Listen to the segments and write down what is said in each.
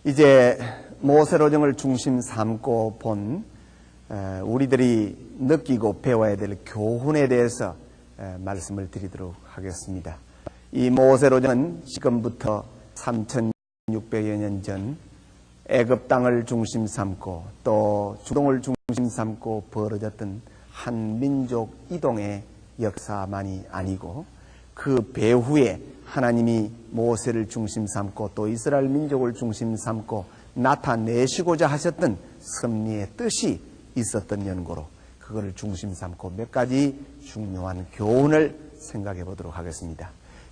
이제 모세로정을 중심 삼고 본 우리들이 느끼고 배워야 될 교훈에 대해서 말씀을 드리도록 하겠습니다. 이 모세로정은 지금부터 3600여 년 전 애굽 땅을 중심 삼고 또 중동을 중심 삼고 벌어졌던 한 민족 이동의 역사만이 아니고 그 배후에 하나님이 모세를 중심 삼고 또 이스라엘 민족을 중심 삼고 나타내시고자 하셨던 섭리의 뜻이 있었던 연고로 그거를 중심 삼고 몇 가지 중요한 교훈을 생각해 보도록 하겠습니다.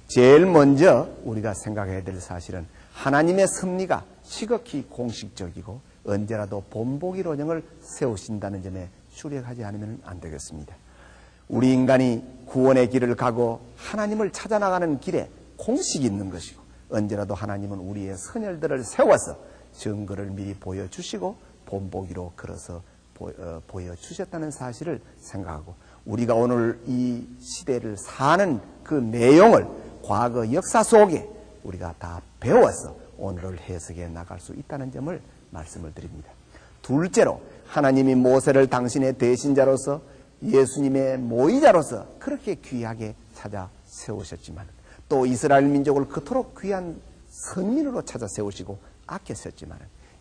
제일 먼저 우리가 생각해야 될 사실은 하나님의 섭리가 지극히 공식적이고 언제라도 본보기로정을 세우신다는 점에 주력하지 않으면 안 되겠습니다. 우리 인간이 구원의 길을 가고 하나님을 찾아나가는 길에 공식이 있는 것이고 언제라도 하나님은 우리의 선열들을 세워서 증거를 미리 보여주시고 본보기로 걸어서 보여주셨다는 사실을 생각하고 우리가 오늘 이 시대를 사는 그 내용을 과거 역사 속에 우리가 다 배워서 오늘을 해석해 나갈 수 있다는 점을 말씀을 드립니다. 둘째로 하나님이 모세를 당신의 대신자로서 예수님의 모의자로서 그렇게 귀하게 찾아 세우셨지만 또 이스라엘 민족을 그토록 귀한 선민으로 찾아 세우시고 아끼셨지만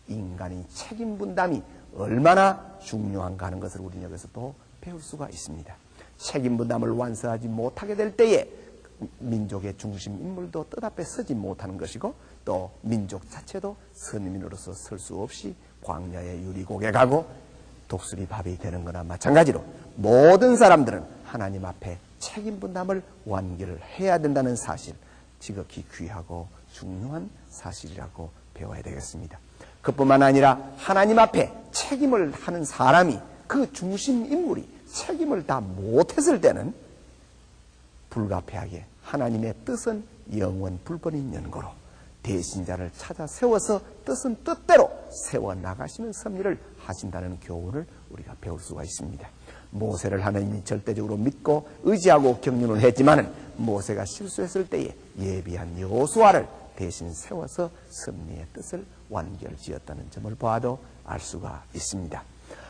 인간이 책임 분담이 얼마나 중요한가 하는 것을 우리는 여기서 또 배울 수가 있습니다. 책임 분담을 완수하지 못하게 될 때에 민족의 중심 인물도 뜻앞에 서지 못하는 것이고 또 민족 자체도 선민으로서 설 수 없이 광야의 유리곡에 가고 독수리 밥이 되는 거나 마찬가지로 모든 사람들은 하나님 앞에 책임 분담을 완결해야 된다는 사실, 지극히 귀하고 중요한 사실이라고 배워야 되겠습니다. 그뿐만 아니라 하나님 앞에 책임을 하는 사람이 그 중심 인물이 책임을 다 못했을 때는 불가피하게 하나님의 뜻은 영원 불변인 연고로 대신자를 찾아 세워서 뜻은 뜻대로 세워나가시는 섭리를 하신다는 교훈을 우리가 배울 수가 있습니다. 모세를 하나님이 절대적으로 믿고 의지하고 경륜을 했지만은 모세가 실수했을 때에 예비한 여호수아를 대신 세워서 섭리의 뜻을 완결지었다는 점을 봐도 알 수가 있습니다.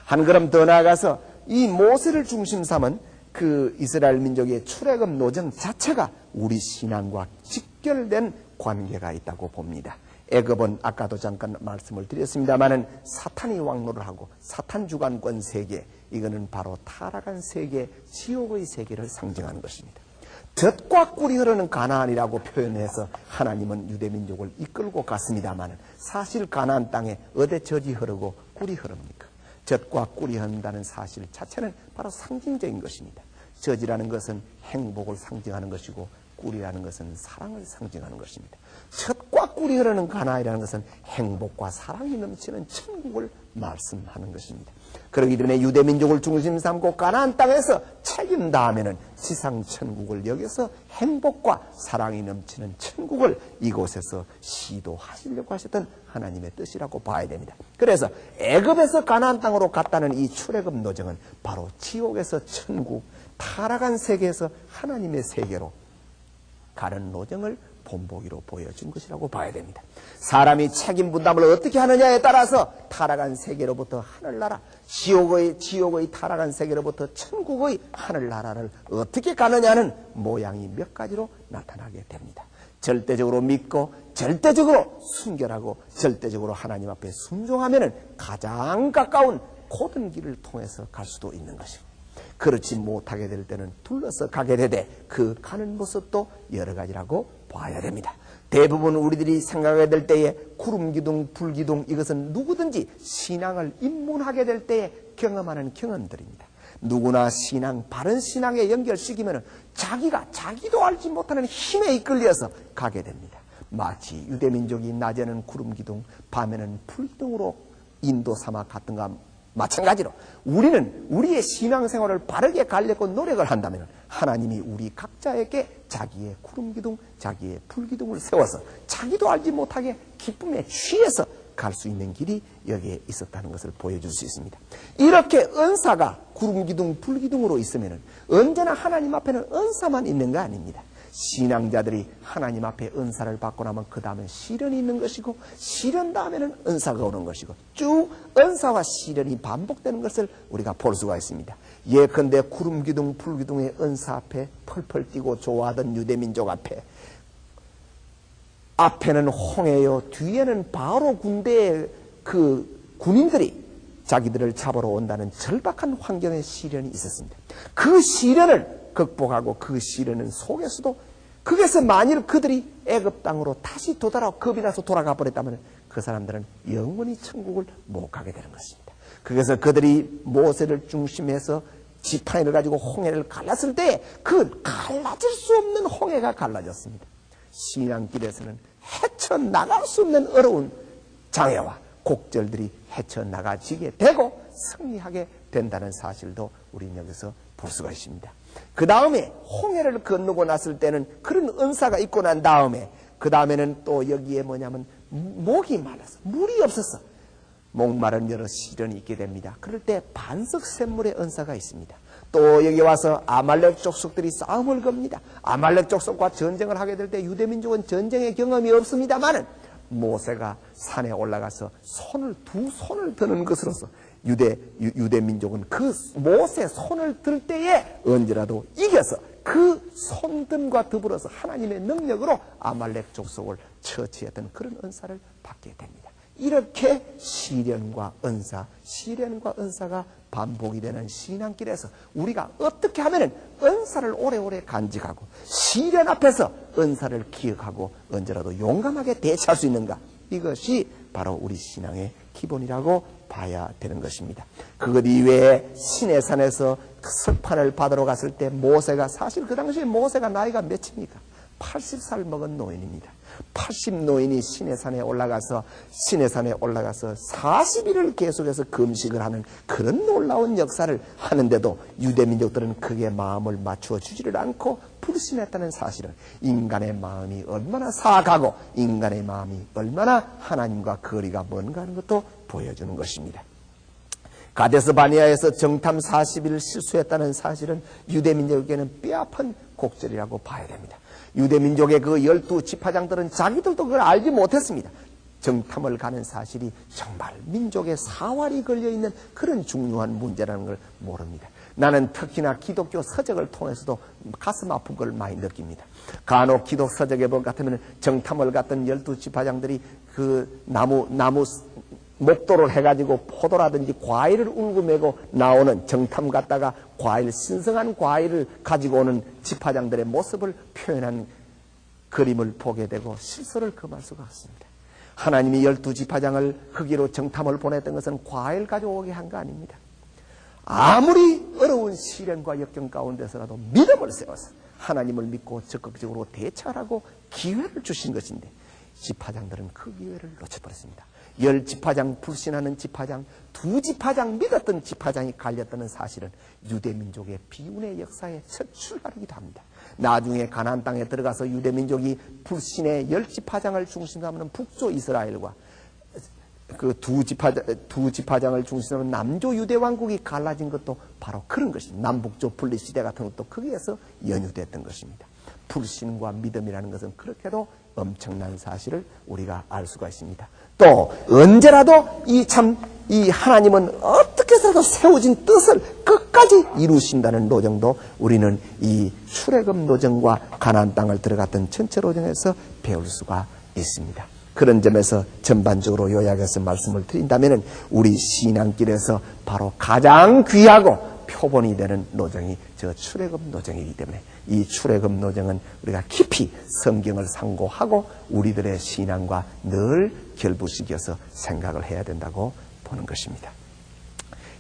한 걸음 더 나아가서 이 모세를 중심 삼은 그 이스라엘 민족의 출애굽 노정 자체가 우리 신앙과 직결된 관계가 있다고 봅니다. 애굽은 아까도 잠깐 말씀을 드렸습니다마는 사탄이 왕노를 하고 사탄 주관권 세계, 이거는 바로 타락한 세계, 지옥의 세계를 상징하는 것입니다. 젖과 꿀이 흐르는 가나안이라고 표현해서 하나님은 유대민족을 이끌고 갔습니다마는 사실 가나안 땅에 어디 젖이 흐르고 꿀이 흐릅니까? 젖과 꿀이 흐른다는 사실 자체는 바로 상징적인 것입니다. 젖이라는 것은 행복을 상징하는 것이고 꿀이라는 것은 사랑을 상징하는 것입니다. 젖과 꿀이 흐르는 가나안이라는 것은 행복과 사랑이 넘치는 천국을 말씀하는 것입니다. 그렇기 때문에 유대민족을 중심 삼고 가나안 땅에서 책임 다하면은 지상 천국을 여기서 행복과 사랑이 넘치는 천국을 이곳에서 시도하시려고 하셨던 하나님의 뜻이라고 봐야 됩니다. 그래서 애굽에서 가나안 땅으로 갔다는 이 출애굽 노정은 바로 지옥에서 천국, 타락한 세계에서 하나님의 세계로 가는 노정을 본보기로 보여준 것이라고 봐야 됩니다. 사람이 책임 분담을 어떻게 하느냐에 따라서 타락한 세계로부터 하늘나라, 지옥의 타락한 세계로부터 천국의 하늘나라를 어떻게 가느냐는 모양이 몇 가지로 나타나게 됩니다. 절대적으로 믿고 절대적으로 순결하고 절대적으로 하나님 앞에 순종하면 가장 가까운 고든 길을 통해서 갈 수도 있는 것이고, 그렇지 못하게 될 때는 둘러서 가게 되되 그 가는 모습도 여러 가지라고 봐야 됩니다. 대부분 우리들이 생각해야 될 때에 구름기둥, 불기둥, 이것은 누구든지 신앙을 입문하게 될 때에 경험하는 경험들입니다. 누구나 신앙, 바른 신앙에 연결시키면 자기도 알지 못하는 힘에 이끌려서 가게 됩니다. 마치 유대민족이 낮에는 구름기둥, 밤에는 불기둥으로 인도 사막 같은 가 마찬가지로 우리는 우리의 신앙생활을 바르게 가려고 노력을 한다면 하나님이 우리 각자에게 자기의 구름기둥, 자기의 불기둥을 세워서 자기도 알지 못하게 기쁨에 취해서 갈 수 있는 길이 여기에 있었다는 것을 보여줄 수 있습니다. 이렇게 은사가 구름기둥, 불기둥으로 있으면 언제나 하나님 앞에는 은사만 있는 거 아닙니다. 신앙자들이 하나님 앞에 은사를 받고 나면 그 다음에 시련이 있는 것이고, 시련 다음에는 은사가 오는 것이고, 쭉 은사와 시련이 반복되는 것을 우리가 볼 수가 있습니다. 예컨대 구름기둥 불기둥의 은사 앞에 펄펄 뛰고 좋아하던 유대민족 앞에는 홍해요, 뒤에는 바로 군대의 그 군인들이 자기들을 잡으러 온다는 절박한 환경의 시련이 있었습니다. 그 시련을 극복하고 그 시련은 속에서도, 거기서 만일 그들이 애굽 땅으로 다시 겁이 나서 돌아가 버렸다면 그 사람들은 영원히 천국을 못 가게 되는 것입니다. 그래서 그들이 모세를 중심해서 지팡이를 가지고 홍해를 갈랐을 때 그 갈라질 수 없는 홍해가 갈라졌습니다. 신앙길에서는 헤쳐나갈 수 없는 어려운 장애와 곡절들이 헤쳐나가지게 되고 승리하게 된다는 사실도 우리는 여기서 볼 수가 있습니다. 그 다음에 홍해를 건너고 났을 때는 그런 은사가 있고 난 다음에, 그 다음에는 또 여기에 뭐냐면 목이 말라서 물이 없어서 목마른 여러 시련이 있게 됩니다. 그럴 때 반석 샘물의 은사가 있습니다. 또 여기 와서 아말렉 족속들이 싸움을 겁니다. 아말렉 족속과 전쟁을 하게 될 때 유대민족은 전쟁의 경험이 없습니다만은 모세가 산에 올라가서 두 손을 드는 것으로서 유대민족은 그 모세 손을 들 때에 언제라도 이겨서 그 손등과 더불어서 하나님의 능력으로 아말렉 족속을 처치했던 그런 은사를 받게 됩니다. 이렇게 시련과 은사가 반복이 되는 신앙길에서 우리가 어떻게 하면 은사를 오래오래 간직하고 시련 앞에서 은사를 기억하고 언제라도 용감하게 대처할 수 있는가, 이것이 바로 우리 신앙의 기본이라고 봐야 되는 것입니다. 그것 이외에 시내산에서 석판을 받으러 갔을 때 모세가, 사실 그 당시에 모세가 나이가 몇입니까? 80살 먹은 노인입니다. 80노인이 시내산에 올라가서 40일을 계속해서 금식을 하는 그런 놀라운 역사를 하는데도 유대민족들은 크게 마음을 맞추어 주지를 않고 불신했다는 사실은 인간의 마음이 얼마나 사악하고 인간의 마음이 얼마나 하나님과 거리가 먼가 하는 것도 보여주는 것입니다. 가데스 바네아에서 정탐 40일을 실수했다는 사실은 유대민족에게는 뼈아픈 곡절이라고 봐야 됩니다. 유대민족의 그 12지파장들은 자기들도 그걸 알지 못했습니다. 정탐을 가는 사실이 정말 민족의 사활이 걸려있는 그런 중요한 문제라는 걸 모릅니다. 나는 특히나 기독교 서적을 통해서도 가슴 아픈 걸 많이 느낍니다. 간혹 기독 서적에 볼 같으면 정탐을 갔던 12지파장들이 그 나무 목도를 해가지고 포도라든지 과일을 울고 메고 나오는, 정탐 갔다가 신성한 과일을 가지고 오는 지파장들의 모습을 표현한 그림을 보게 되고 실수를 금할 수가 없습니다. 하나님이 12지파장을 거기로 정탐을 보냈던 것은 과일 가져오게 한 거 아닙니다. 아무리 어려운 시련과 역경 가운데서라도 믿음을 세워서 하나님을 믿고 적극적으로 대처하라고 기회를 주신 것인데 지파장들은 그 기회를 놓쳐버렸습니다. 10지파장 불신하는 지파장, 2지파장 믿었던 지파장이 갈렸다는 사실은 유대민족의 비운의 역사의 첫 출발이기도 합니다. 나중에 가나안 땅에 들어가서 유대민족이 불신의 10지파장을 중심으로 하는 북조 이스라엘과 그 2지파장을 중심으로 하는 남조 유대왕국이 갈라진 것도 바로 그런 것입니다. 남북조 분리시대 같은 것도 거기에서 연유됐던 것입니다. 불신과 믿음이라는 것은 그렇게도 엄청난 사실을 우리가 알 수가 있습니다. 또 언제라도 이 하나님은 어떻게 해서도 세워진 뜻을 끝까지 이루신다는 노정도 우리는 이 출애굽 노정과 가나안 땅을 들어갔던 전체 노정에서 배울 수가 있습니다. 그런 점에서 전반적으로 요약해서 말씀을 드린다면 우리 신앙길에서 바로 가장 귀하고 표본이 되는 노정이 저 출애굽 노정이기 때문에 이 출애굽 노정은 우리가 깊이 성경을 상고하고 우리들의 신앙과 늘 결부시켜서 생각을 해야 된다고 보는 것입니다.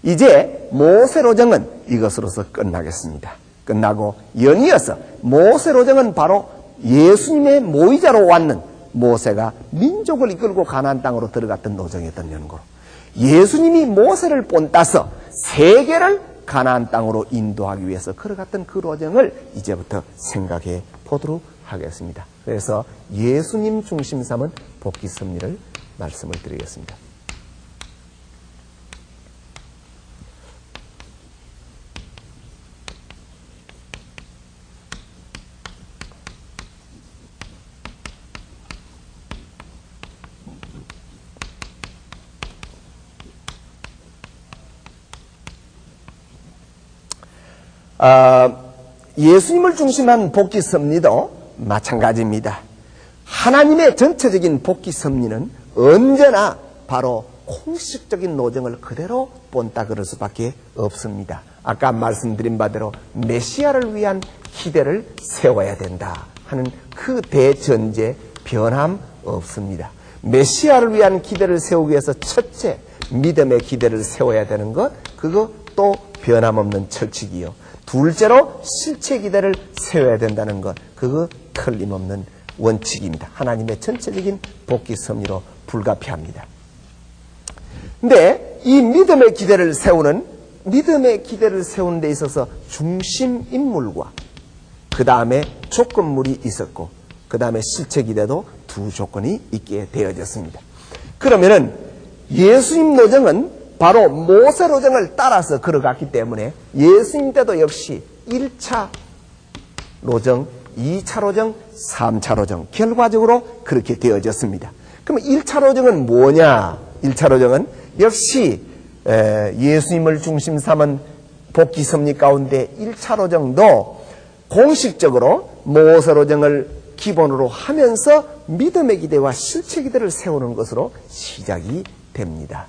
이제 모세 노정은 이것으로서 끝나겠습니다. 끝나고 연이어서 모세 노정은 바로 예수님의 모의자로 왔는 모세가 민족을 이끌고 가나안 땅으로 들어갔던 노정이었던 연고로 예수님이 모세를 본따서 세계를 가나안 땅으로 인도하기 위해서 걸어갔던 그 노정을 이제부터 생각해 보도록 하겠습니다. 그래서 예수님 중심 삼은 복귀 섭리를 말씀을 드리겠습니다. 예수님을 중심한 복귀 섭리도 마찬가지입니다. 하나님의 전체적인 복귀 섭리는 언제나 바로 공식적인 노정을 그대로 본따 그럴 수밖에 없습니다. 아까 말씀드린 바대로 메시아를 위한 기대를 세워야 된다 하는 그 대전제 변함 없습니다. 메시아를 위한 기대를 세우기 위해서 첫째 믿음의 기대를 세워야 되는 것, 그거 또 변함없는 철칙이요. 둘째로 실체 기대를 세워야 된다는 것, 그거 틀림없는 원칙입니다. 하나님의 전체적인 복귀 섭리로 불가피합니다. 근데 이 믿음의 기대를 세우는 데 있어서 중심 인물과 그 다음에 조건물이 있었고 그 다음에 실체 기대도 두 조건이 있게 되어졌습니다. 그러면은 예수님 노정은 바로 모세 노정을 따라서 걸어갔기 때문에 예수님 때도 역시 1차 노정, 2차 노정, 3차 노정 결과적으로 그렇게 되어졌습니다. 그러면 1차 노정은 뭐냐? 1차 노정은 역시 예수님을 중심 삼은 복귀 섭리 가운데 1차 노정도 공식적으로 모세 노정을 기본으로 하면서 믿음의 기대와 실체 기대를 세우는 것으로 시작이 됩니다.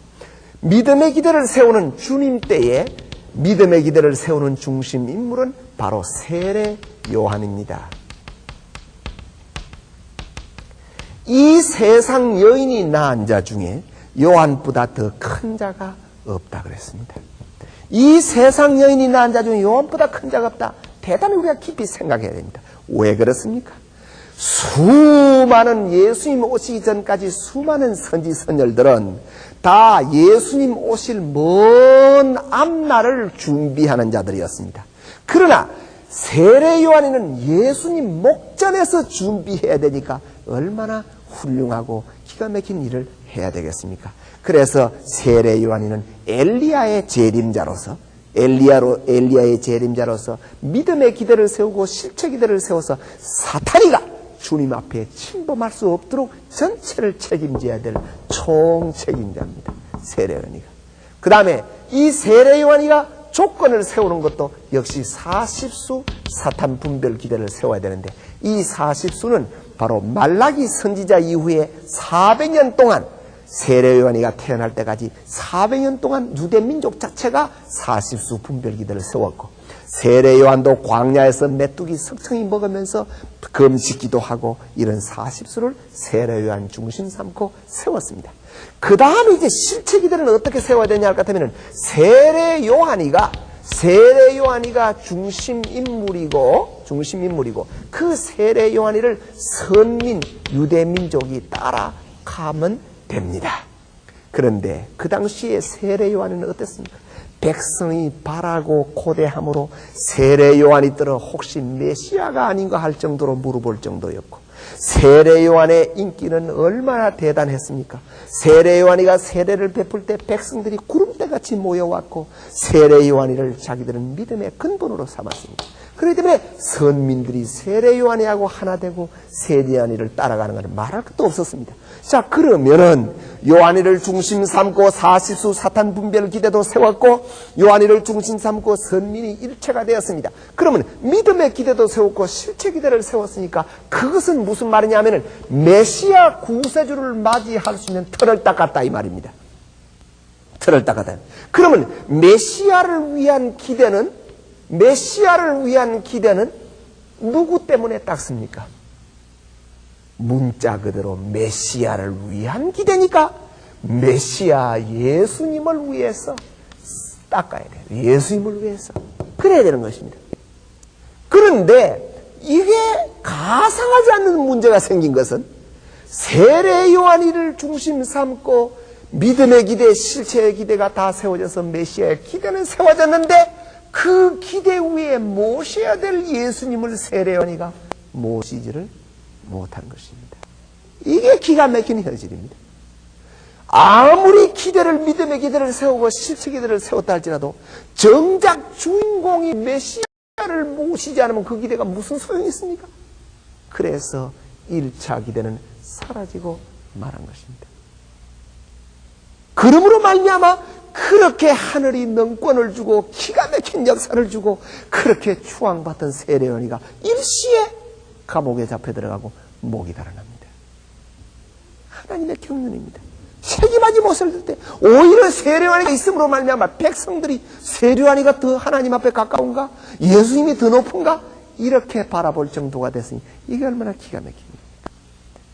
믿음의 기대를 세우는 주님 때에 믿음의 기대를 세우는 중심 인물은 바로 세례 요한입니다. 이 세상 여인이 낳은 자 중에 요한보다 더 큰 자가 없다 그랬습니다. 이 세상 여인이 낳은 자 중에 요한보다 큰 자가 없다. 대단히 우리가 깊이 생각해야 됩니다. 왜 그렇습니까? 수많은 예수님 오시기 전까지 수많은 선지 선열들은 다 예수님 오실 먼 앞날을 준비하는 자들이었습니다. 그러나 세례 요한이는 예수님 목전에서 준비해야 되니까 얼마나 훌륭하고 기가 막힌 일을 해야 되겠습니까? 그래서 세례 요한이는 엘리야의 재림자로서 엘리야의 재림자로서 믿음의 기대를 세우고 실체 기대를 세워서 사탄이가 주님 앞에 침범할 수 없도록 전체를 책임져야 될 총책임자입니다. 세례 요한이가. 그 다음에 이 세례 요한이가 조건을 세우는 것도 역시 40수 사탄 분별 기대를 세워야 되는데 이 40수는 바로 말라기 선지자 이후에 400년 동안 세례 요한이가 태어날 때까지 400년 동안 유대 민족 자체가 40수 분별 기대를 세웠고 세례 요한도 광야에서 메뚜기 석청이 먹으면서 금식기도 하고 이런 40수를 세례 요한 중심 삼고 세웠습니다. 그 다음에 이제 실체 기대는 어떻게 세워야 되냐 할 것 같으면 세례 요한이가 중심 인물이고 그 세례 요한이를 선민 유대 민족이 따라가면 됩니다. 그런데 그 당시에 세례 요한은 어땠습니까? 백성이 바라고 고대함으로 세례 요한이 들어 혹시 메시아가 아닌가 할 정도로 물어볼 정도였고 세례 요한의 인기는 얼마나 대단했습니까? 세례 요한이가 세례를 베풀 때 백성들이 구름대같이 모여왔고 세례 요한이를 자기들은 믿음의 근본으로 삼았습니다. 그렇기 때문에 선민들이 세례 요한이하고 하나 되고 세례 요한이를 따라가는 것은 말할 것도 없었습니다. 자, 그러면은 요한이를 중심 삼고 40수 사탄 분별 기대도 세웠고 요한이를 중심 삼고 선민이 일체가 되었습니다. 그러면 믿음의 기대도 세웠고 실체 기대를 세웠으니까 그것은 무슨 말이냐면은 메시아 구세주를 맞이할 수 있는 틀을 닦았다 이 말입니다. 틀을 닦았다. 그러면 메시아를 위한 기대는 누구 때문에 닦습니까? 문자 그대로 메시아를 위한 기대니까 메시아 예수님을 위해서 닦아야 돼요. 예수님을 위해서. 그래야 되는 것입니다. 그런데 이게 가상하지 않는 문제가 생긴 것은 세례 요한이를 중심 삼고 믿음의 기대, 실체의 기대가 다 세워져서 메시아의 기대는 세워졌는데 그 기대 위에 모셔야 될 예수님을 세례 요한이가 모시지를 못한 것입니다. 이게 기가 막힌 현실입니다. 아무리 믿음의 기대를 세우고 실체 기대를 세웠다 할지라도 정작 주인공이 메시아를 모시지 않으면 그 기대가 무슨 소용이 있습니까? 그래서 1차 기대는 사라지고 말한 것입니다. 그러므로 말미암아 그렇게 하늘이 능권을 주고 기가 막힌 막힌 역사를 주고 그렇게 추앙받던 세례요한이가 일시에 감옥에 잡혀 들어가고 목이 달아납니다. 하나님의 경륜입니다. 책임하지 못할 때 오히려 세례요한이가 있음으로 말미암아 백성들이 세례요한이가 더 하나님 앞에 가까운가? 예수님이 더 높은가? 이렇게 바라볼 정도가 됐으니 이게 얼마나 기가 막힙니까?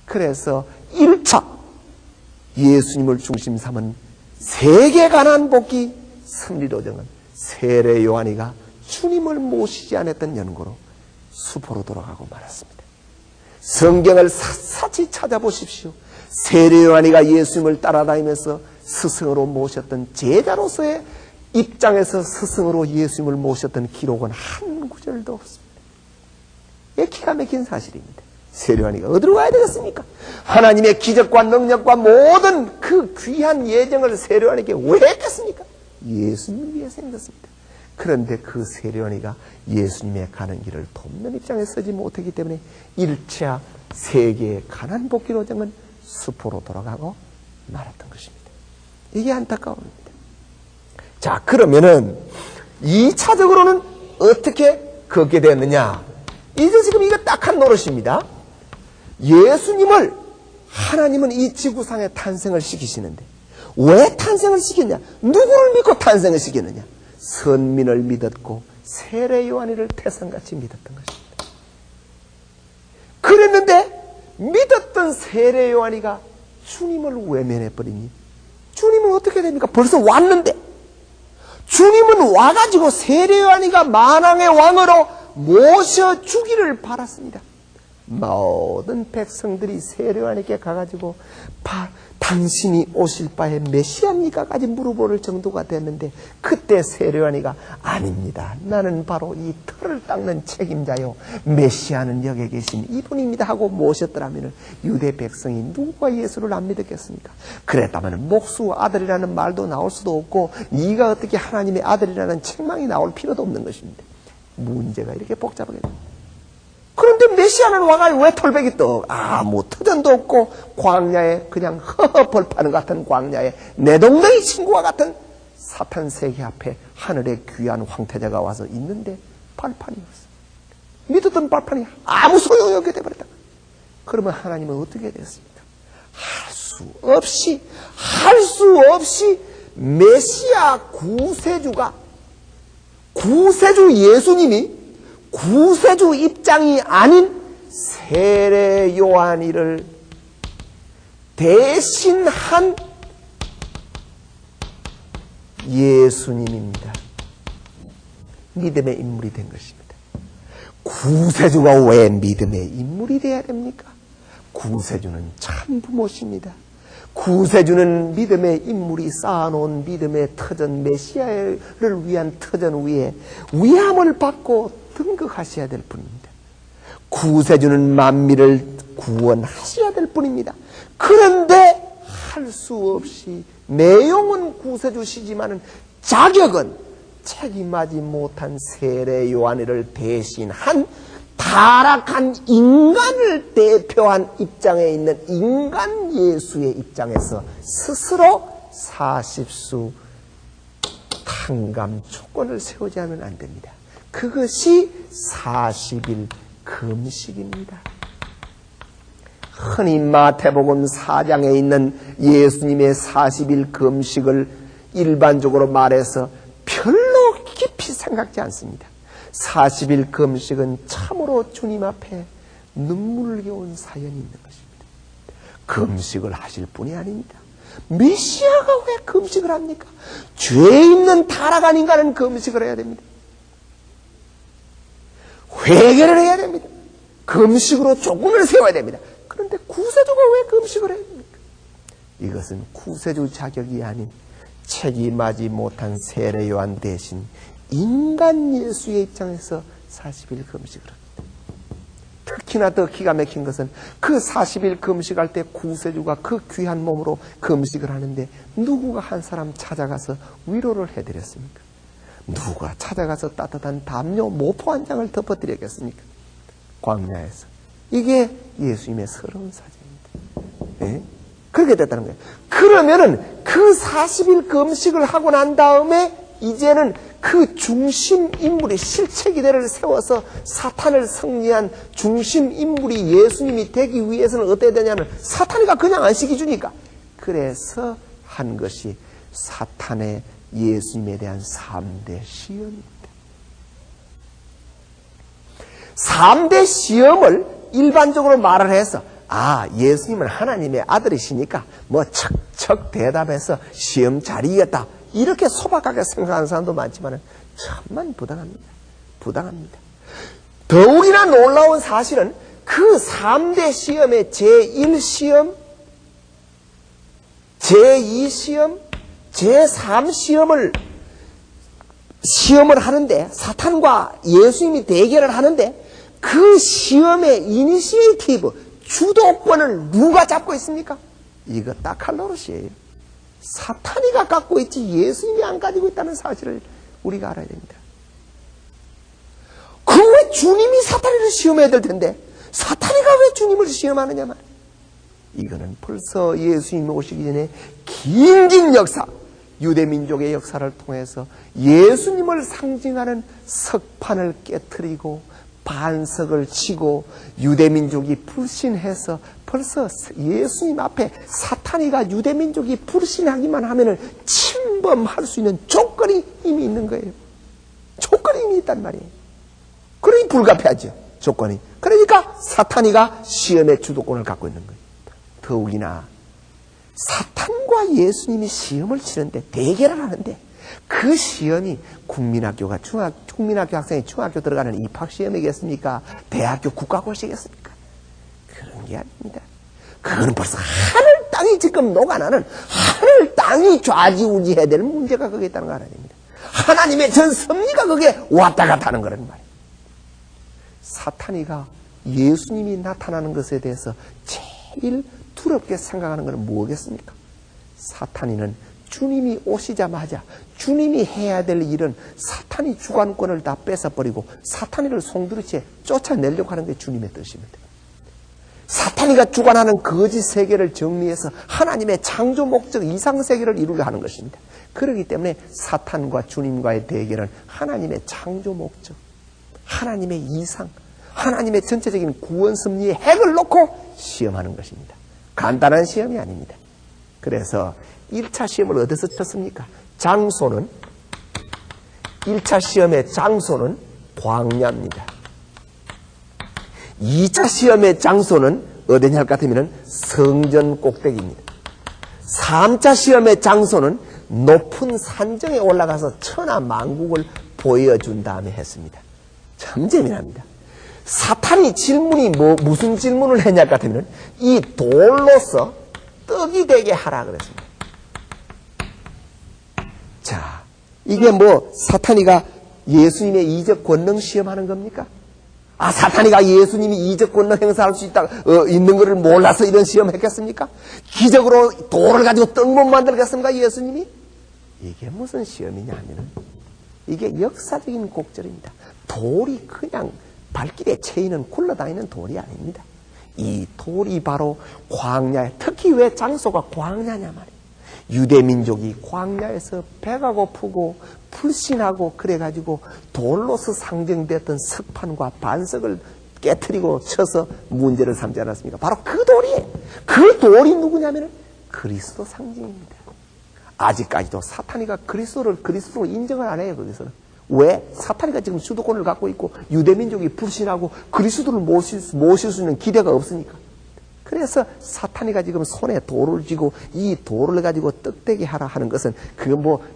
그래서 1차 예수님을 중심 삼은 세계 가나안 복귀 승리도정은 세례요한이가 주님을 모시지 않았던 연고로 수포로 돌아가고 말았습니다. 성경을 샅샅이 찾아보십시오. 세례요한이가 예수님을 따라다니면서 스승으로 모셨던 제자로서의 입장에서 스승으로 예수님을 모셨던 기록은 한 구절도 없습니다. 이게 기가 막힌 사실입니다. 세례요한이가 어디로 가야 되겠습니까? 하나님의 기적과 능력과 모든 그 귀한 예정을 세례요한에게 왜 했겠습니까? 예수님을 위해서 한 것입니다. 그런데 그 세례요한이가 예수님의 가는 길을 돕는 입장에 서지 못했기 때문에 1차 세계의 가나안 복귀 도정은 수포로 돌아가고 말았던 것입니다. 이게 안타까운 겁니다. 자, 그러면은 2차적으로는 어떻게 걷게 되었느냐? 이제 지금 이거 딱한 노릇입니다. 예수님을 하나님은 이 지구상에 탄생을 시키시는데 왜 탄생을 시켰냐? 누구를 믿고 탄생을 시켰느냐? 선민을 믿었고 세례요한이를 태산같이 믿었던 것입니다. 그랬는데 믿었던 세례요한이가 주님을 외면해버리니 주님은 어떻게 됩니까? 벌써 왔는데 주님은 와가지고 세례요한이가 만왕의 왕으로 모셔주기를 바랐습니다. 모든 백성들이 세례요한에게 가가지고 당신이 오실 바에 메시아입니까까지 물어볼 정도가 됐는데 그때 세례요한이가 아닙니다. 나는 바로 이 털을 닦는 책임자요. 메시아는 여기 계신 이분입니다 하고 모셨더라면 유대 백성이 누가 예수를 안 믿었겠습니까? 그랬다면 목수 아들이라는 말도 나올 수도 없고 네가 어떻게 하나님의 아들이라는 책망이 나올 필요도 없는 것입니다. 문제가 이렇게 복잡하게 됩니다. 그런데 메시아는 와가 왜 털백이 떠? 아무 터전도 없고 광야에 그냥 벌파는 같은 광야에 내동댕이 친구와 같은 사탄 세계 앞에 하늘의 귀한 황태자가 와서 있는데 발판이 없어. 믿었던 발판이 아무 소용이 없게 돼버렸다. 그러면 하나님은 어떻게 됐습니까? 할 수 없이 메시아 구세주 예수님이 구세주 입장이 아닌 세례요한이를 대신한 예수님입니다. 믿음의 인물이 된 것입니다. 구세주가 왜 믿음의 인물이 되어야 됩니까? 구세주는 참 부모십니다. 구세주는 믿음의 인물이 쌓아놓은 믿음의 터전 메시아를 위한 터전 위에 위함을 받고 등극하셔야 될 분입니다. 구세주는 만민을 구원하셔야 될 분입니다. 그런데 할 수 없이 내용은 구세주시지만은 자격은 책임하지 못한 세례 요한을 대신한 타락한 인간을 대표한 입장에 있는 인간 예수의 입장에서 스스로 40수 탕감 조건을 세우지 않으면 안 됩니다. 그것이 40일 금식입니다. 흔히 마태복음 4장에 있는 예수님의 40일 금식을 일반적으로 말해서 별로 깊이 생각지 않습니다. 40일 금식은 참으로 주님 앞에 눈물겨운 사연이 있는 것입니다. 금식을 하실 분이 아닙니다. 메시아가 왜 금식을 합니까? 죄 있는 타락한 인간은 금식을 해야 됩니다. 회개를 해야 됩니다. 금식으로 조금을 세워야 됩니다. 그런데 구세주가 왜 금식을 해야 됩니까? 이것은 구세주 자격이 아닌 책임하지 못한 세례 요한 대신 인간 예수의 입장에서 40일 금식을 합니다. 특히나 더 기가 막힌 것은 그 40일 금식할 때 구세주가 그 귀한 몸으로 금식을 하는데 누구가 한 사람 찾아가서 위로를 해드렸습니까? 누가 찾아가서 따뜻한 담요 모포 한 장을 덮어드렸겠습니까? 광야에서. 이게 예수님의 서러운 사정입니다. 네? 그렇게 됐다는 거예요. 그러면은 그 40일 금식을 하고 난 다음에 이제는 그 중심 인물이 실체 기대를 세워서 사탄을 승리한 중심 인물이 예수님이 되기 위해서는 어떻게 되냐면 사탄이가 그냥 안 시켜주니까. 그래서 한 것이 사탄의 예수님에 대한 3대 시험입니다. 3대 시험을 일반적으로 말을 해서 예수님은 하나님의 아들이시니까 뭐 척척 대답해서 시험 잘 이겼다 이렇게 소박하게 생각하는 사람도 많지만 천만 부당합니다. 더욱이나 놀라운 사실은 그 3대 시험의 제1시험, 제2시험, 제3시험을 하는데, 사탄과 예수님이 대결을 하는데 그 시험의 이니시에이티브, 주도권을 누가 잡고 있습니까? 이거 딱 칼로로시예요. 사탄이가 갖고 있지 예수님이 안 가지고 있다는 사실을 우리가 알아야 됩니다. 그 왜 주님이 사탄이를 시험해야 될 텐데 사탄이가 왜 주님을 시험하느냐 말이에요. 이거는 벌써 예수님이 오시기 전에 긴 역사, 유대민족의 역사를 통해서 예수님을 상징하는 석판을 깨트리고 반석을 치고 유대민족이 불신해서 벌써 예수님 앞에 사탄이가 유대민족이 불신하기만 하면은 침범할 수 있는 조건이 이미 있는 거예요. 조건이 이미 있단 말이에요. 그러니 불가피하죠. 조건이. 그러니까 사탄이가 시험의 주도권을 갖고 있는 거예요. 더욱이나 사탄과 예수님이 시험을 치는데 대결을 하는데 그 시험이 국민학교 학생이 중학교 들어가는 입학시험이겠습니까? 대학교 국가고시겠습니까? 그런 게 아닙니다. 그건 벌써 하늘 땅이 지금 녹아나는 하늘 땅이 좌지우지해야 될 문제가 거기에 있다는 거 알아야 됩니다. 하나님의 전 섭리가 거기에 왔다 갔다 하는 거라는 말이에요. 사탄이가 예수님이 나타나는 것에 대해서 제일 두렵게 생각하는 것은 뭐겠습니까? 사탄이는 주님이 오시자마자 주님이 해야 될 일은 사탄이 주관권을 다 뺏어버리고 사탄이를 송두리째 쫓아내려고 하는 게 주님의 뜻입니다. 사탄이가 주관하는 거짓 세계를 정리해서 하나님의 창조 목적 이상 세계를 이루려 하는 것입니다. 그렇기 때문에 사탄과 주님과의 대결은 하나님의 창조 목적, 하나님의 이상, 하나님의 전체적인 구원 섭리의 핵을 놓고 시험하는 것입니다. 간단한 시험이 아닙니다. 그래서 1차 시험을 어디서 쳤습니까? 1차 시험의 장소는 광야입니다. 2차 시험의 장소는 어디냐 할 것 같으면 성전 꼭대기입니다. 3차 시험의 장소는 높은 산정에 올라가서 천하만국을 보여준 다음에 했습니다. 참 재미납니다. 사탄이 질문이 무슨 질문을 했냐 할 것 같으면 이 돌로서 떡이 되게 하라 그랬습니다. 자, 이게 사탄이가 예수님의 이적 권능 시험하는 겁니까? 사탄이가 예수님이 이적 권능 행사할 수 있는 것을 몰라서 이런 시험 했겠습니까? 기적으로 돌을 가지고 떡 못 만들겠습니까, 예수님이? 이게 무슨 시험이냐 하면은, 이게 역사적인 곡절입니다. 돌이 그냥 발길에 채이는 굴러다니는 돌이 아닙니다. 이 돌이 바로 광야에, 특히 왜 장소가 광야냐 말이에요. 유대민족이 광야에서 배가 고프고 불신하고 그래가지고 돌로서 상징되었던 석판과 반석을 깨트리고 쳐서 문제를 삼지 않았습니까? 바로 그 돌이에요. 그 돌이 누구냐면 그리스도 상징입니다. 아직까지도 사탄이가 그리스도로 인정을 안 해요. 거기서는. 왜? 사탄이가 지금 주도권을 갖고 있고 유대민족이 불신하고 그리스도를 모실 수 있는 기대가 없으니까. 그래서 사탄이가 지금 손에 돌을 쥐고 이 돌을 가지고 떡되게 하라 하는 것은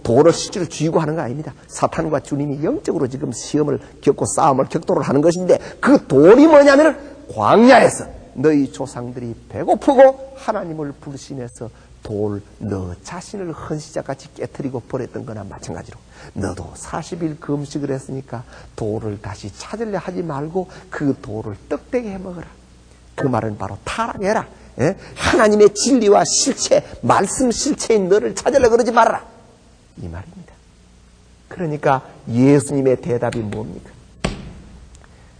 돌을 실제로 쥐고 하는 거 아닙니다. 사탄과 주님이 영적으로 지금 시험을 겪고 싸움을 격돌을 하는 것인데 그 돌이 뭐냐면 광야에서 너희 조상들이 배고프고 하나님을 불신해서 너 자신을 헌시자같이 깨트리고 버렸던 거나 마찬가지로 너도 40일 금식을 했으니까 돌을 다시 찾으려 하지 말고 그 돌을 떡되게 해먹어라. 그 말은 바로 타락해라. 하나님의 진리와 실체, 말씀 실체인 너를 찾으려 그러지 말아라. 이 말입니다. 그러니까 예수님의 대답이 뭡니까?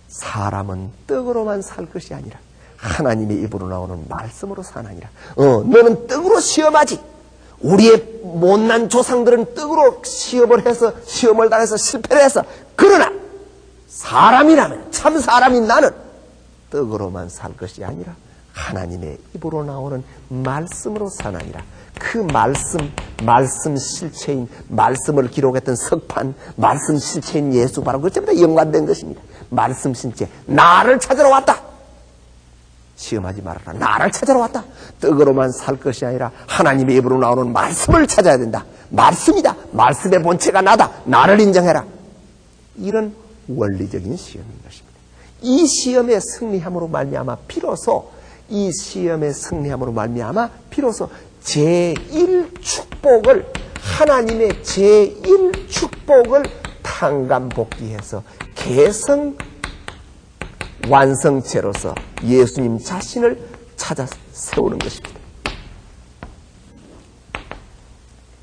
사람은 떡으로만 살 것이 아니라 하나님의 입으로 나오는 말씀으로 사나니라. 너는 떡으로 시험하지. 우리의 못난 조상들은 떡으로 시험을 당해서 실패를 해서, 그러나 사람이라면, 참 사람인 나는 떡으로만 살 것이 아니라 하나님의 입으로 나오는 말씀으로 사나니라. 그 말씀 실체인, 말씀을 기록했던 석판, 말씀 실체인 예수, 바로 그때부터 연관된 것입니다. 말씀 실체, 나를 찾으러 왔다. 시험하지 말아라. 나를 찾으러 왔다. 떡으로만 살 것이 아니라 하나님의 입으로 나오는 말씀을 찾아야 된다. 말씀이다. 말씀의 본체가 나다. 나를 인정해라. 이런 원리적인 시험인 것입니다. 이 시험에 승리함으로 말미암아 비로소 제1축복을, 하나님의 제1축복을 탕감복귀해서 개성 완성체로서 예수님 자신을 찾아 세우는 것입니다.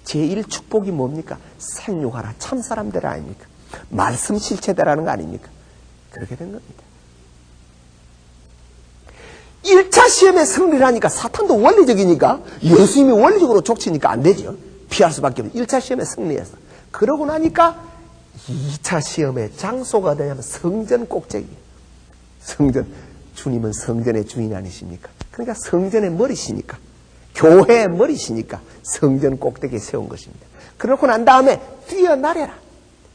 제1축복이 뭡니까? 생육하라, 참사람 되라 아닙니까? 말씀 실체되라는 거 아닙니까? 그렇게 된 겁니다. 1차 시험에 승리를 하니까 사탄도 원리적이니까, 예수님이 원리적으로 족치니까 안 되죠. 피할 수밖에 없어요. 1차 시험에 승리해서. 그러고 나니까 2차 시험의 장소가 되냐면 성전 꼭대기예요. 성전. 주님은 성전의 주인 아니십니까? 그러니까 성전의 머리시니까, 교회의 머리시니까 성전 꼭대기에 세운 것입니다. 그렇고 난 다음에 뛰어내려라.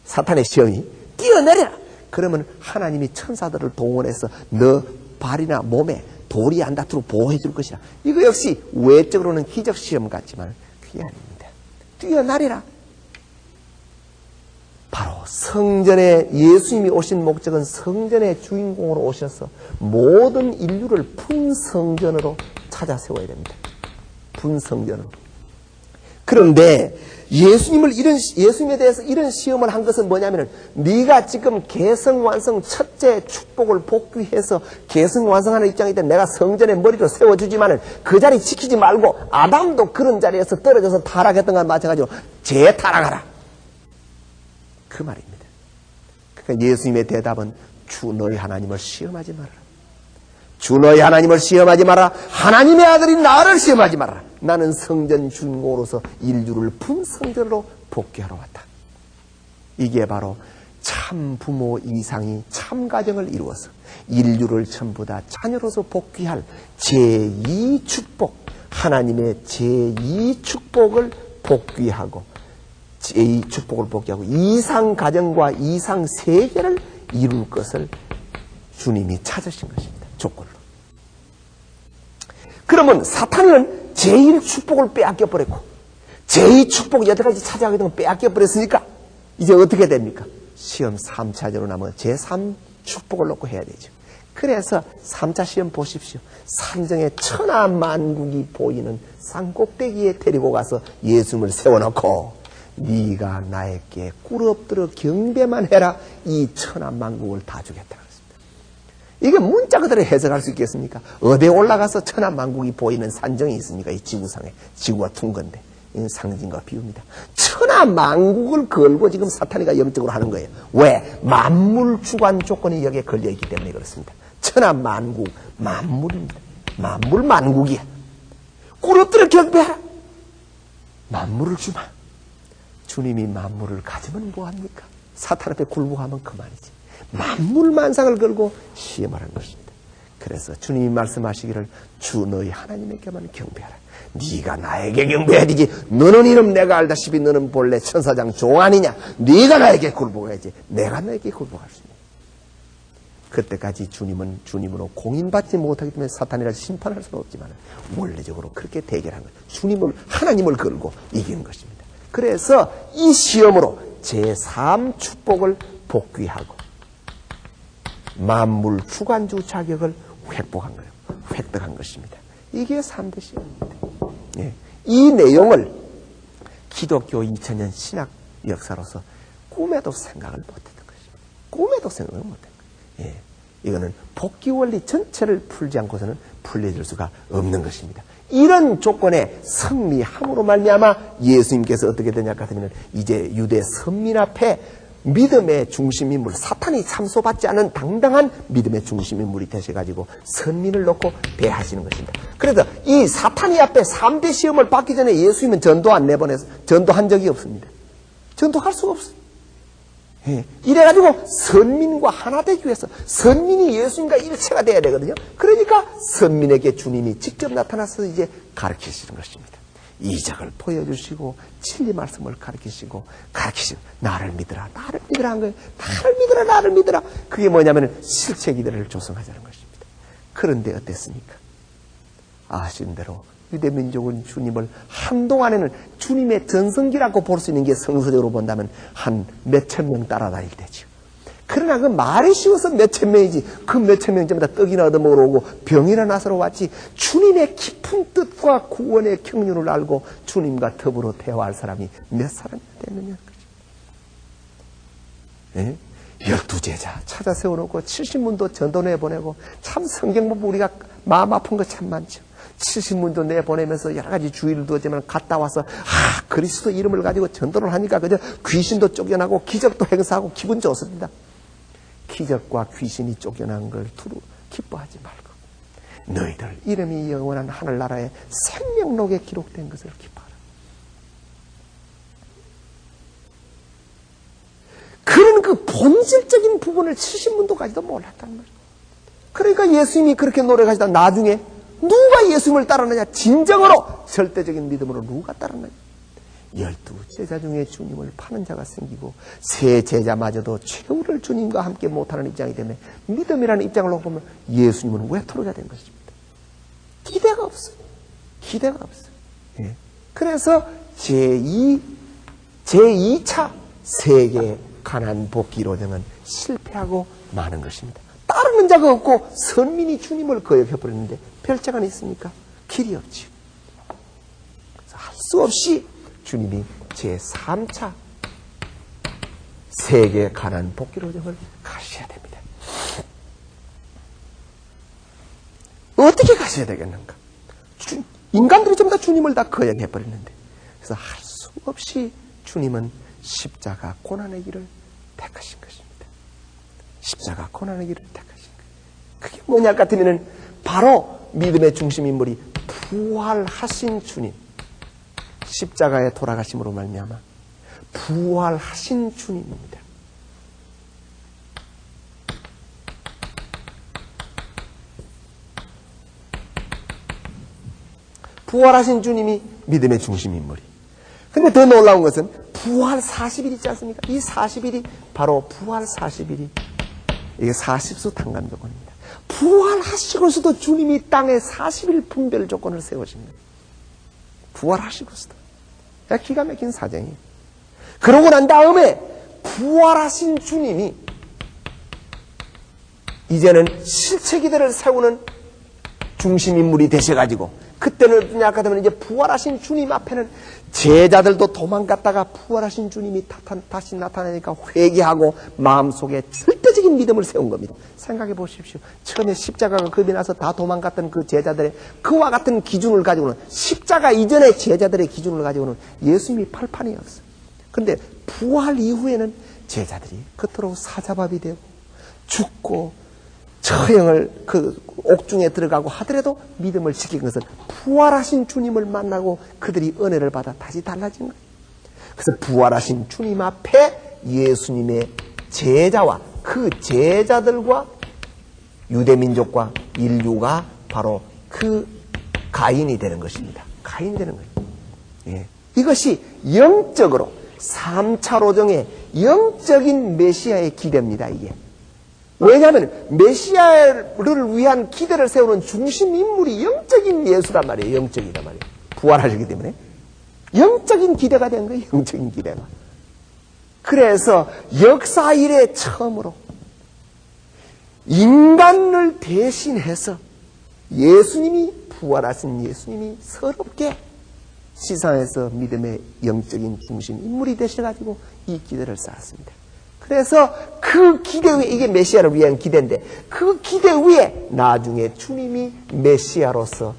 사탄의 시험이 뛰어내려라. 그러면 하나님이 천사들을 동원해서 너 발이나 몸에 돌이 안 닿도록 보호해 줄 것이라. 이거 역시 외적으로는 기적 시험 같지만 그게 아닙니다. 뛰어내려라. 바로 성전에, 예수님이 오신 목적은 성전의 주인공으로 오셔서 모든 인류를 분성전으로 찾아 세워야 됩니다. 분성전으로. 그런데 예수님에 대해서 이런 시험을 한 것은 뭐냐면은, 네가 지금 개성완성 첫째 축복을 복귀해서 개성완성하는 입장일 때 내가 성전의 머리로 세워주지만은 그 자리 지키지 말고 아담도 그런 자리에서 떨어져서 타락했던 것과 마찬가지로 재타락하라. 그 말입니다. 그러니까 예수님의 대답은 주 너희 하나님을 시험하지 말아라. 주 너희 하나님을 시험하지 마라. 하나님의 아들인 나를 시험하지 마라. 나는 성전 주인공으로서 인류를 분성전으로 복귀하러 왔다. 이게 바로 참 부모 이상이 참 가정을 이루어서 인류를 전부 다 자녀로서 복귀할 제2축복, 하나님의 제2축복을 복귀하고, 제2축복을 복귀하고 이상 가정과 이상 세계를 이룰 것을 주님이 찾으신 것입니다. 조건으로. 그러면 사탄은 제1축복을 빼앗겨버렸고, 제2축복 여태까지 찾아가게 되면 빼앗겨버렸으니까 이제 어떻게 됩니까? 시험 3차제로 남은 제3축복을 놓고 해야 되죠. 그래서 3차 시험 보십시오. 산정의 천하만국이 보이는 산꼭대기에 데리고 가서 예수님을 세워놓고, 네가 나에게 꿇어엎드려 경배만 해라. 이 천하만국을 다 주겠다. 이게 문자 그대로 해석할 수 있겠습니까? 어디에 올라가서 천하만국이 보이는 산정이 있습니까? 이 지구상에. 지구가 둥근데. 이는 상징과 비유입니다. 천하만국을 걸고 지금 사탄이가 영적으로 하는 거예요. 왜? 만물 주관 조건이 여기에 걸려있기 때문에 그렇습니다. 천하만국, 만물입니다. 만물 만국이야. 꿇어엎드려 경배하라. 만물을 주마. 주님이 만물을 가지면 뭐합니까? 사탄 앞에 굴복하면 그만이지. 만물 만상을 걸고 시험하라는 것입니다. 그래서 주님이 말씀하시기를 주 너희 하나님에게만 경배하라. 네가 나에게 경배해야 되지. 너는 이름 내가 알다시피 너는 본래 천사장 종 아니냐. 네가 나에게 굴복해야지. 내가 너에게 굴복할 수 있냐. 그때까지 주님은 주님으로 공인받지 못하기 때문에 사탄이라 심판할 수는 없지만 원리적으로 그렇게 대결한 거예요. 하나님을 걸고 이기는 것입니다. 그래서 이 시험으로 제3축복을 복귀하고 만물 주관주 자격을 획득한 것입니다. 이게 3대 시험입니다. 예. 이 내용을 기독교 2000년 신학 역사로서 꿈에도 생각을 못했던 것입니다. 꿈에도 생각을 못한 거예요. 예. 이거는 복귀 원리 전체를 풀지 않고서는 풀려질 수가 없는 것입니다. 이런 조건에 승리함으로 말미암아 예수님께서 어떻게 되냐 하면 이제 유대 선민 앞에 믿음의 중심 인물, 사탄이 참소받지 않은 당당한 믿음의 중심 인물이 되셔가지고 선민을 놓고 대하시는 것입니다. 그래서 이 사탄이 앞에 3대 시험을 받기 전에 예수님은 전도 안 내보내서 전도한 적이 없습니다. 전도할 수가 없어요. 예. 이래가지고 선민과 하나 되기 위해서 선민이 예수님과 일체가 돼야 되거든요. 그러니까 선민에게 주님이 직접 나타나서 이제 가르치시는 것입니다. 이적을 보여주시고 진리 말씀을 가르치시고 나를 믿으라 나를 믿으라 한 거예요. 나를 믿으라 나를 믿으라. 그게 뭐냐면 실체 기대를 조성하자는 것입니다. 그런데 어땠습니까? 아신 대로 유대민족은 주님을 한동안에는 주님의 전성기라고 볼 수 있는 게 성서적으로 본다면 한 몇천 명 따라다닐 때죠. 그러나 그 말이 쉬워서 몇천 명이지 그 몇천 명쯤마다 떡이나 얻어먹으러 오고 병이나 나서러 왔지 주님의 깊은 뜻과 구원의 경륜을 알고 주님과 더불어 대화할 사람이 몇 사람이나 됐느냐. 예? 12제자 찾아 세워놓고 70문도 전도 내보내고 참 성경 보면 우리가 마음 아픈 거 참 많죠. 70문도 내보내면서 여러 가지 주의를 두었지만 갔다 와서 그리스도 이름을 가지고 전도를 하니까 그저 귀신도 쫓겨나고 기적도 행사하고 기분 좋습니다. 기적과 귀신이 쫓겨난 걸 두루 기뻐하지 말고 너희들 이름이 영원한 하늘나라에 생명록에 기록된 것을 기뻐하라. 그는 그 본질적인 부분을 70문도까지도 몰랐단 말이에요. 그러니까 예수님이 그렇게 노력하시다 나중에 누가 예수님을 따르느냐? 진정으로 절대적인 믿음으로 누가 따르느냐? 12제자 중에 주님을 파는 자가 생기고 세 제자마저도 최후를 주님과 함께 못하는 입장이 때문에 믿음이라는 입장을 놓고 보면 예수님은 외톨이가 된 것입니다. 기대가 없어요. 기대가 없어요. 예. 그래서 제2차 세계 가나안 복귀로정은 실패하고 마는 것입니다. 따르는 자가 없고 선민이 주님을 거역해버렸는데 별자가 있습니까? 길이 없지요. 그래서 할 수 없이 주님이 제3차 세계 가나안 복귀로정을 가셔야 됩니다. 어떻게 가셔야 되겠는가? 인간들이 전부 다 주님을 다 거역해버렸는데 그래서 할 수 없이 주님은 십자가 고난의 길을 택하신 것입니다. 십자가 고난의 길을 택하신 거예요. 그게 뭐냐 같으면은 바로 믿음의 중심 인물이 부활하신 주님, 십자가에 돌아가심으로 말미암아 부활하신 주님입니다. 부활하신 주님이 믿음의 중심 인물이. 근데 더 놀라운 것은 부활 40일 있지 않습니까? 이 40일이 바로 부활 40일이 이게 40수 탕감 조건입니다. 부활하시고서도 주님이 땅에 40일 분별 조건을 세우십니다. 부활하시고서도. 기가 막힌 사정이에요. 그러고 난 다음에 부활하신 주님이 이제는 실체 기대를 세우는 중심 인물이 되셔가지고 그때는 어떠냐 하면 이제 부활하신 주님 앞에는 제자들도 도망갔다가 부활하신 주님이 다시 나타나니까 회개하고 마음속에 절대적인 믿음을 세운 겁니다. 생각해 보십시오. 처음에 십자가가 겁이 나서 다 도망갔던 그 제자들의 그와 같은 기준을 가지고는 십자가 이전의 제자들의 기준을 가지고는 예수님이 팔판이 없어요. 그런데 부활 이후에는 제자들이 그토록 사자밥이 되고 죽고 처형을 그 옥중에 들어가고 하더라도 믿음을 지킨 것은 부활하신 주님을 만나고 그들이 은혜를 받아 다시 달라진 거예요. 그래서 부활하신 주님 앞에 예수님의 제자와 그 제자들과 유대민족과 인류가 바로 그 가인이 되는 것입니다. 가인이 되는 거예요. 예. 이것이 영적으로 3차 로정의 영적인 메시아의 기대입니다. 이게. 왜냐하면 메시아를 위한 기대를 세우는 중심 인물이 영적인 예수란 말이에요. 영적이란 말이에요. 부활하시기 때문에. 영적인 기대가 된 거예요. 영적인 기대가. 그래서 역사 이래 처음으로 인간을 대신해서 예수님이 부활하신 예수님이 서럽게 시상에서 믿음의 영적인 중심 인물이 되셔가지고 이 기대를 쌓았습니다. 그래서 그 기대 위에 이게 메시아를 위한 기대인데 그 기대 위에 나중에 주님이 메시아로서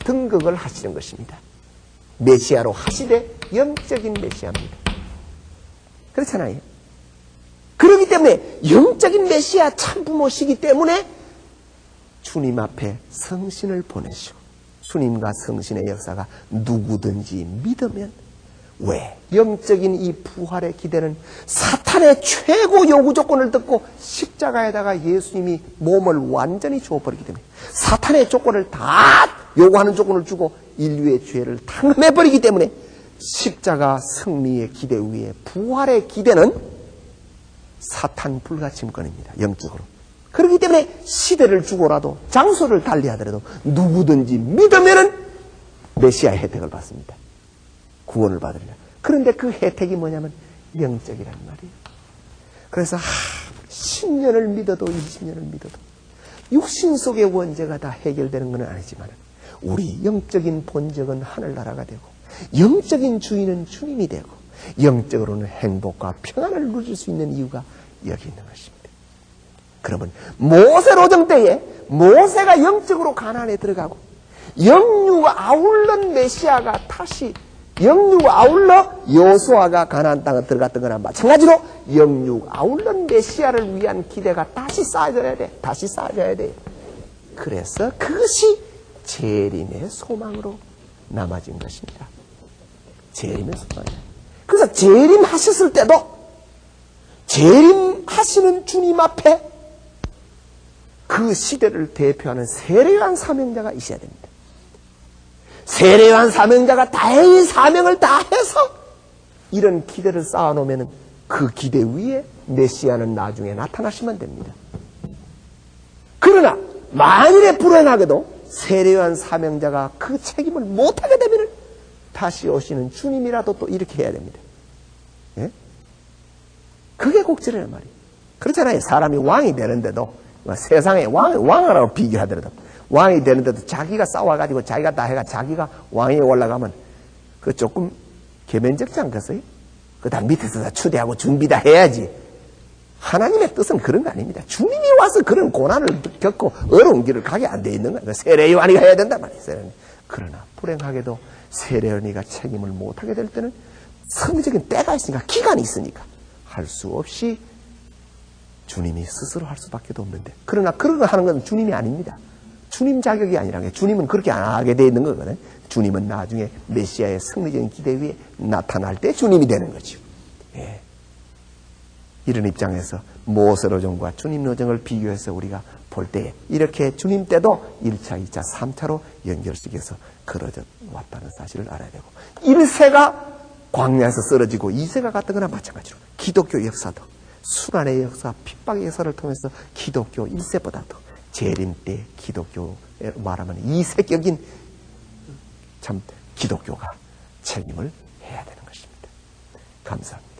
등극을 하시는 것입니다. 메시아로 하시되 영적인 메시아입니다. 그렇잖아요. 그렇기 때문에 영적인 메시아 참부모시기 때문에 주님 앞에 성신을 보내시고 주님과 성신의 역사가 누구든지 믿으면 왜? 영적인 이 부활의 기대는 사탄의 최고 요구 조건을 듣고 십자가에다가 예수님이 몸을 완전히 주어버리기 때문에 사탄의 조건을 다 요구하는 조건을 주고 인류의 죄를 탕감해버리기 때문에 십자가 승리의 기대 위에 부활의 기대는 사탄 불가침권입니다. 영적으로. 그렇기 때문에 시대를 주고라도 장소를 달리하더라도 누구든지 믿으면은 메시아의 혜택을 받습니다. 구원을 받으리라. 그런데 그 혜택이 뭐냐면 영적이란 말이에요. 그래서 10년을 믿어도 20년을 믿어도 육신 속의 원죄가 다 해결되는 건 아니지만 우리 영적인 본적은 하늘나라가 되고 영적인 주인은 주님이 되고 영적으로는 행복과 평안을 누릴 수 있는 이유가 여기 있는 것입니다. 그러면 모세로정 때에 모세가 영적으로 가나안에 들어가고 영유가 아울런 메시아가 다시 영유가 아울러 여호수아가 가나안 땅에 들어갔던 거나 마찬가지로 영유 아울런 메시아를 위한 기대가 다시 쌓여져야 돼. 다시 쌓여져야 돼. 그래서 그것이 재림의 소망으로 남아진 것입니다. 재림의 소망이에요. 그래서 재림하셨을 때도 재림하시는 주님 앞에 그 시대를 대표하는 세례요한 사명자가 있어야 됩니다. 세례요한 사명자가 다행히 사명을 다해서 이런 기대를 쌓아놓으면 그 기대 위에 메시아는 나중에 나타나시면 됩니다. 그러나 만일에 불행하게도 세례요한 사명자가 그 책임을 못하게 되면 다시 오시는 주님이라도 또 이렇게 해야 됩니다. 예? 그게 곡절이란 말이에요. 그렇잖아요. 사람이 왕이 되는데도 세상에 왕하라고 비교하더라도 왕이 되는데도 자기가 싸워가지고 자기가 다 해가 자기가 왕위에 올라가면 그 조금 개면적지 않겠어요? 그 다 밑에서 다 추대하고 준비 다 해야지. 하나님의 뜻은 그런 거 아닙니다. 주님이 와서 그런 고난을 겪고 어려운 길을 가게 안 돼 있는 거예요. 세례요한이가 해야 된단 말이에요. 세례요한이. 그러나 불행하게도 세례요한이가 책임을 못하게 될 때는 성적인 때가 있으니까 기간이 있으니까 할 수 없이 주님이 스스로 할 수밖에 없는데 그러나 그런 거 하는 건 주님이 아닙니다. 주님 자격이 아니라 주님은 그렇게 안 하게 돼 있는 거거든요. 주님은 나중에 메시아의 승리적인 기대 위에 나타날 때 주님이 되는 거죠. 예. 이런 입장에서 모세로정과 주님 로정을 비교해서 우리가 볼 때 이렇게 주님 때도 1차, 2차, 3차로 연결시켜서 걸어져 왔다는 사실을 알아야 되고 1세가 광야에서 쓰러지고 2세가 같은 거나 마찬가지로 기독교 역사도 순환의 역사, 핍박의 역사를 통해서 기독교 1세보다도 재림 때 기독교에 말하면 2세격인 참 기독교가 책임을 해야 되는 것입니다. 감사합니다.